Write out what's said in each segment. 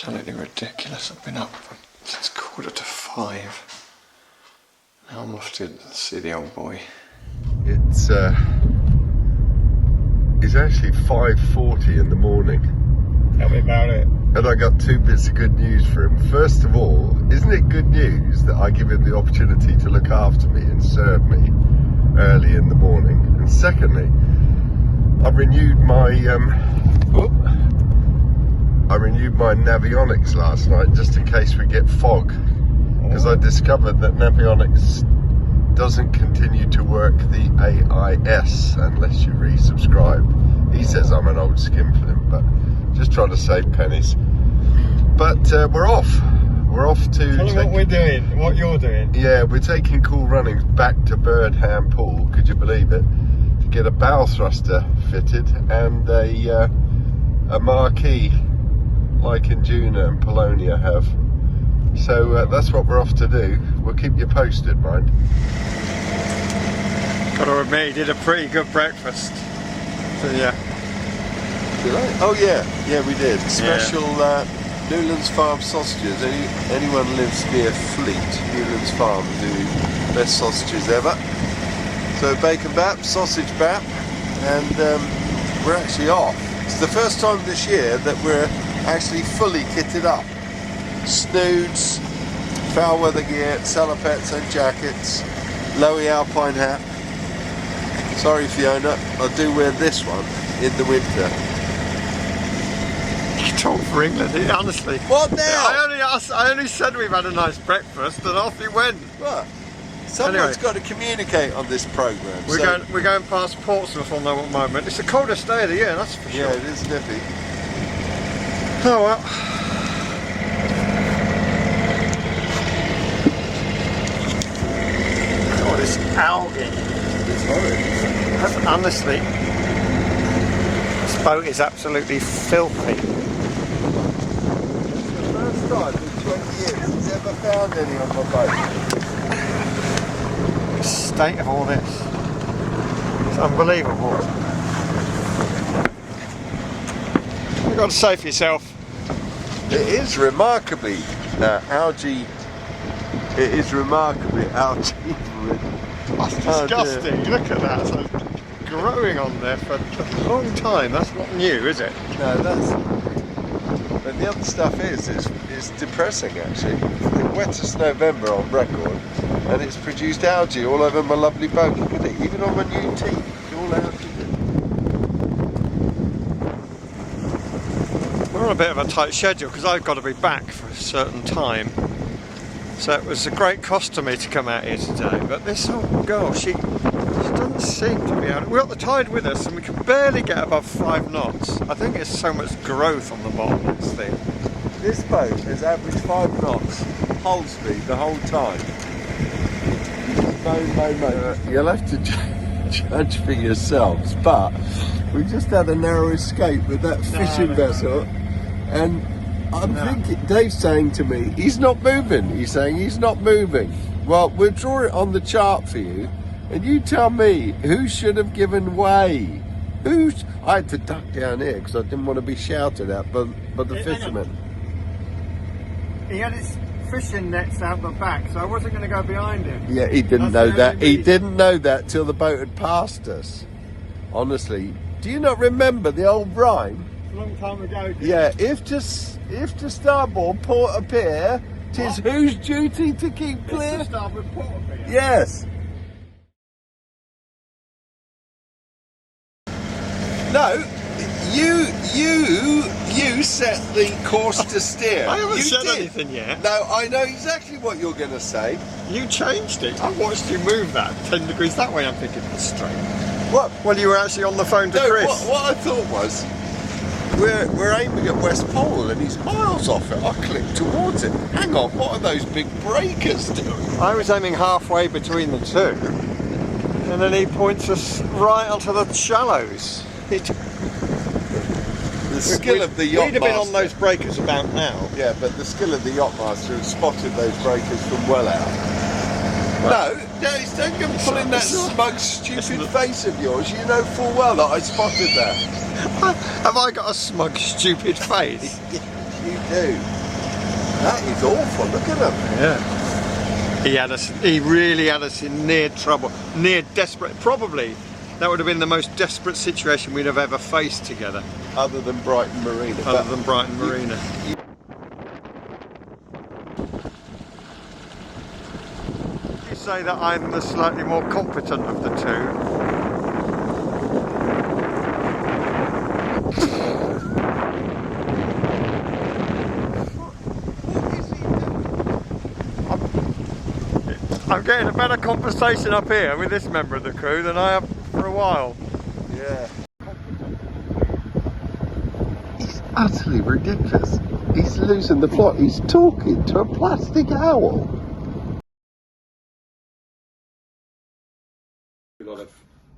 absolutely ridiculous. I've been up since 4:45. Now I'm off to see the old boy. It's actually 5:40 in the morning. Tell me about it. And I got two bits of good news for him. First of all, isn't it good news that I give him the opportunity to look after me and serve me early in the morning? And secondly, I've renewed my Navionics last night, just in case we get fog, because I discovered that Navionics doesn't continue to work the AIS unless you resubscribe. He says I'm an old skinflint, but just trying to save pennies. But we're off. We're off to... Tell me what we're doing, what you're doing. Yeah, we're taking Cool Runnings back to Birdham Pool, could you believe it? To get a bow thruster fitted and a marquee like Injuna and Polonia have. So that's what we're off to do. We'll keep you posted, mind. Got to admit, he did a pretty good breakfast. So yeah. Did I? Oh yeah, yeah we did. Special Newlands Farm sausages. Anyone lives near Fleet, Newlands Farm do best sausages ever. So bacon bap, sausage bap, and we're actually off. It's the first time this year that we're actually fully kitted up. Snoods, foul weather gear, salopettes and jackets, Lowy alpine hat. Sorry Fiona, I do wear this one in the winter. You talk for England, honestly. What now? I only said we've had a nice breakfast and off you went. What? Someone's got to communicate on this programme. We're going past Portsmouth on the moment. It's the coldest day of the year, that's for sure. Yeah, it is nippy. Oh well. Oh, this algae. It's horrid. Honestly, this boat is absolutely filthy. It's the first time in 20 years he's ever found any on my boat. The state of all this. It's unbelievable. You've got to say for yourself. It is remarkably algae. It is remarkably algae ridden. That's disgusting. Look at that. So growing on there for a long time. That's not new, is it? No, that's. But the other stuff is depressing actually. The wettest November on record, and it's produced algae all over my lovely boat. Look at it, even on my new teeth, it's all algae. We're on a bit of a tight schedule because I've got to be back for a certain time. So it was a great cost to me to come out here today. But this old girl, she doesn't seem to be able to. We got the tide with us and we can barely get above 5 knots. I think it's so much growth on the bottom of this thing. This boat has averaged 5 knots, hull speed the whole time. You'll have to judge for yourselves, but we just had a narrow escape with that fishing vessel, and I'm thinking, Dave's saying to me, he's not moving. He's saying he's not moving. Well, we'll draw it on the chart for you, and you tell me who should have given way. I had to duck down here because I didn't want to be shouted at by the fishermen. He had his fishing nets out the back, so I wasn't going to go behind him. Yeah, he didn't know that. He didn't know that till the boat had passed us. Honestly, do you not remember the old rhyme? A long time ago. Yeah, if to starboard port appear, 'tis whose duty to keep clear? If to starboard port appear. Yes. No, you set the course to steer. I haven't said anything yet. No, I know exactly what you're going to say. You changed it. I watched you move that 10 degrees that way. I'm thinking that's straight. What? Well, you were actually on the phone to Chris. What I thought was, we're aiming at West Pole and he's miles off it. I clicked towards it. Hang on, what are those big breakers doing? I was aiming halfway between the two, and then he points us right onto the shallows. The skill of the yacht We'd have been on those breakers about now. Yeah, but the skill of the yacht master has spotted those breakers from well out. Right. No, don't go pulling that smug, stupid face of yours. You know full well that I spotted that. Have I got a smug, stupid face? you do? That is awful. Look at him. Yeah. He really had us in near trouble, near desperate. Probably that would have been the most desperate situation we'd have ever faced together. Other than Brighton Marina. Other than Brighton Marina. You say that I'm the slightly more competent of the two. I'm getting a better conversation up here with this member of the crew than I have for a while. Yeah. He's utterly ridiculous. He's losing the plot. He's talking to a plastic owl. A lot of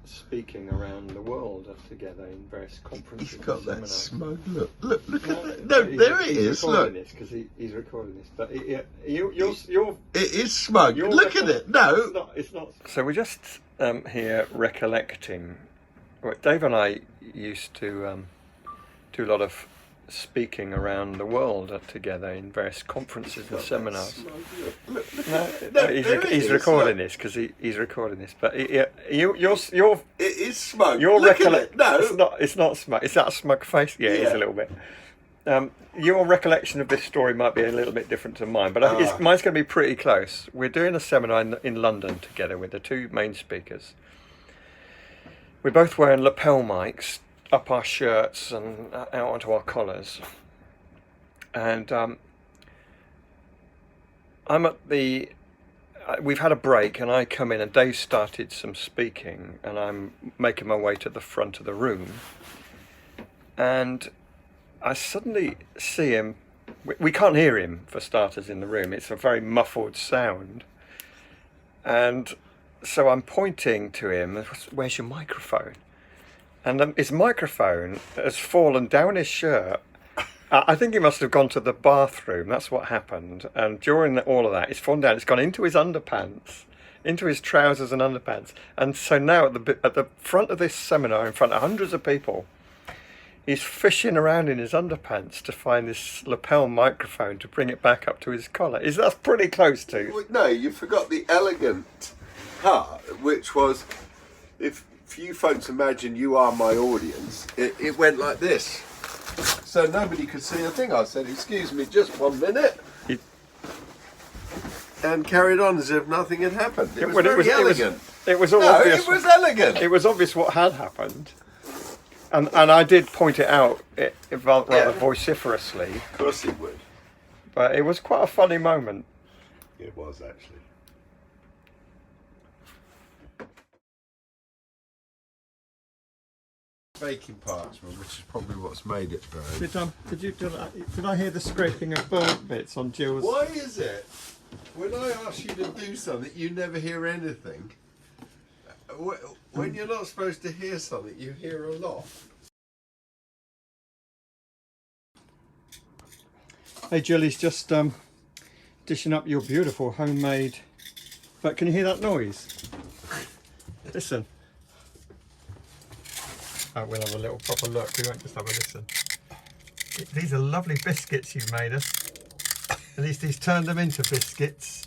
speaking around the world together in various conferences. He's got and that seminars. smoke. Look at that. No, there it is. Look. He's recording this. But you're it is smoke. Look at it. No. It's not. So we're just here recollecting. Dave and I used to do a lot of speaking around the world together in various conferences and seminars. He's recording this because he's recording this. But it is smoke. Look at it. No, it's not smoke. Is that a smug face? Yeah, it is a little bit. Your recollection of this story might be a little bit different to mine, but mine's going to be pretty close. We're doing a seminar in London together with the two main speakers. We're both wearing lapel mics up our shirts and out onto our collars, and I'm at the. We've had a break, and I come in, and Dave started some speaking, and I'm making my way to the front of the room, and I suddenly see him. We can't hear him for starters in the room. It's a very muffled sound, and so I'm pointing to him. Where's your microphone? And his microphone has fallen down his shirt. I think he must have gone to the bathroom. That's what happened. And during all of that, it's fallen down. It's gone into his underpants, into his trousers and underpants. And so now at the front of this seminar, in front of hundreds of people, he's fishing around in his underpants to find this lapel microphone to bring it back up to his collar. That's pretty close to? Well, no, you forgot the elegant part, which was if you folks imagine you are my audience, it went like this. So nobody could see a thing. I said, excuse me, just 1 minute. And carried on as if nothing had happened. It was very elegant. It was obvious. It was elegant. It was obvious what had happened. And I did point it out rather vociferously. Of course he would. But it was quite a funny moment. It was, actually. Baking parchment, which is probably what's made it burn. Did I hear the scraping of burnt bits on Jill's? Why is it when I ask you to do something you never hear anything? When you're not supposed to hear something, you hear a lot. Hey, Jillie's just dishing up your beautiful homemade. But can you hear that noise? Listen. We'll have a little proper look. We won't just have a listen. These are lovely biscuits you've made us. At least he's turned them into biscuits.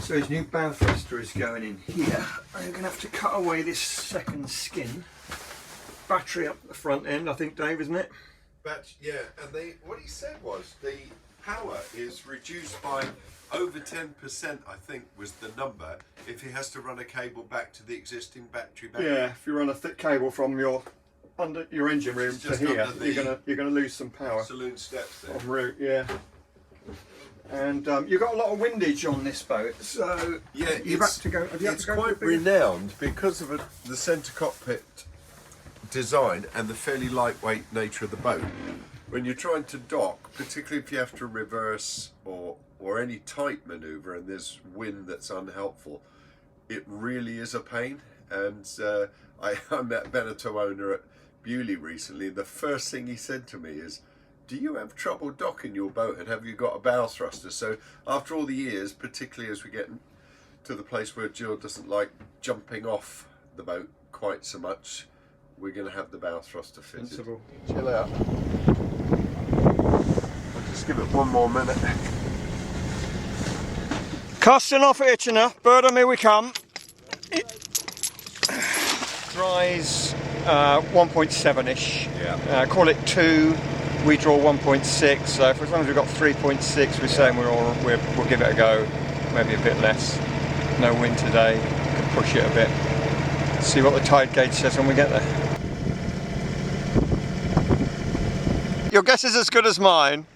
So his new bow thruster is going in here. I'm going to have to cut away this second skin. Battery up the front end, I think, Dave, isn't it? Yeah, and what he said was the power is reduced by over 10%, I think, was the number, if he has to run a cable back to the existing battery back. Yeah, if you run a thick cable from your engine room to here, you're gonna lose some power. Saloon steps there. En route, yeah. And you've got a lot of windage on this boat, so yeah, you've had to go. It's quite renowned because of the centre cockpit design and the fairly lightweight nature of the boat. When you're trying to dock, particularly if you have to reverse or any tight manoeuvre and there's wind that's unhelpful, it really is a pain. And I met Beneteau owner at Bewley recently, and the first thing he said to me is, do you have trouble docking your boat and have you got a bow thruster? So after all the years, particularly as we get to the place where Jill doesn't like jumping off the boat quite so much, we're going to have the bow thruster fitted. Sensible. Chill out. I'll just give it one more minute. Casting off at Itchener, bird on me we come. Dries 1.7ish. Yeah. Call it 2. We draw 1.6. So for as long as we've got 3.6, we're saying we'll give it a go. Maybe a bit less. No wind today. Can push it a bit. See what the tide gauge says when we get there. Your guess is as good as mine.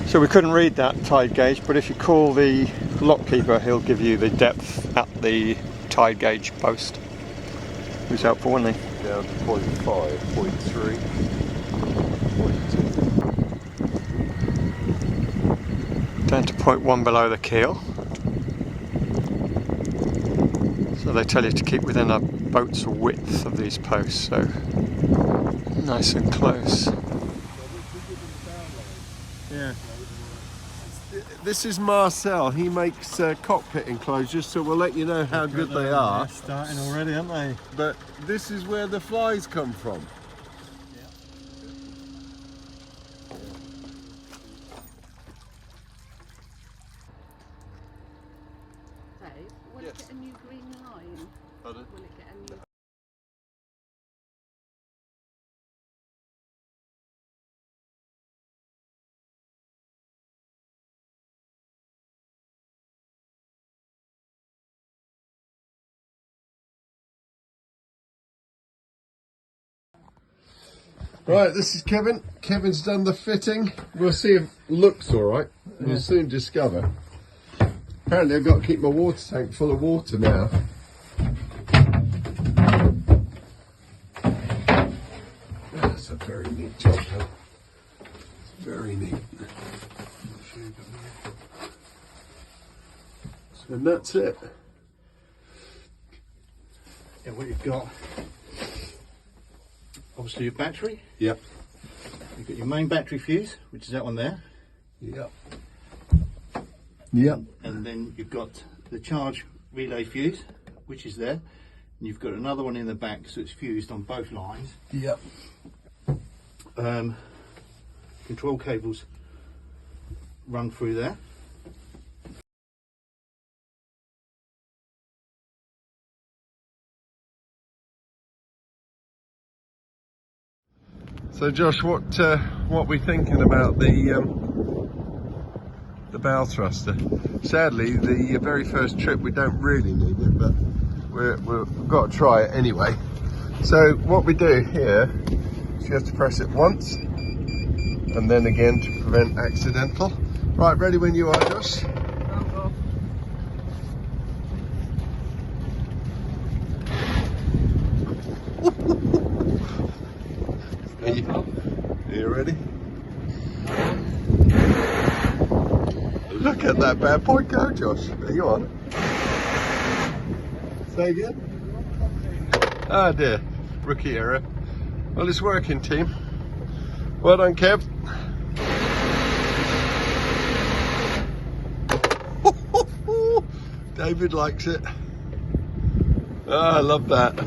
So we couldn't read that tide gauge, but if you call the lock keeper, he'll give you the depth at the tide gauge post. He was helpful, wasn't he? Down to 0.5, 0.3, 0.2. Down to 0.1 below the keel. So they tell you to keep within a boat's width of these posts, so nice and close. Yeah. This is Marcel. He makes cockpit enclosures, so we'll let you know how good they are. They're starting already, aren't they? But this is where the flies come from. Dave, will it get a new green line? Pardon? Will it get a new... Right, this is Kevin. Kevin's done the fitting. We'll see if it looks all right. We'll soon discover. Apparently I've got to keep my water tank full of water now. That's a very neat job, huh? Very neat. And that's it. And what you've got, obviously your battery. Yep. You've got your main battery fuse, which is that one there. Yep. Yep. And then you've got the charge relay fuse, which is there. And you've got another one in the back, so it's fused on both lines. Yep. Control cables run through there. So Josh, what are we thinking about the bow thruster? Sadly, the very first trip we don't really need it, but we've got to try it anyway. So what we do here is you have to press it once and then again to prevent accidental. Right, ready when you are, Josh. Are you ready? Look at that bad boy go, Josh. Are you on? Say again? Oh dear, rookie error. Well, it's working, team. Well done, Kev. David likes it. Oh, I love that.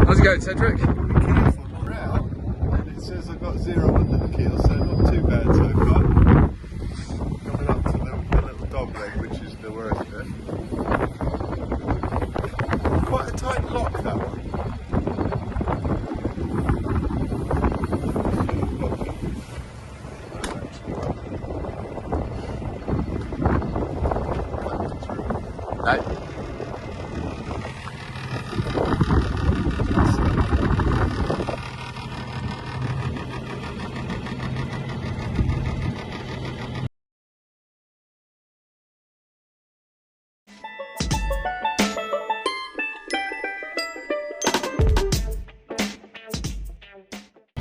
How's it going, Cedric? It says I've got 0 under the keel, so not too bad so far. Coming up to the little dog leg, which is the worst bit. Quite a tight lock, that one. Hey.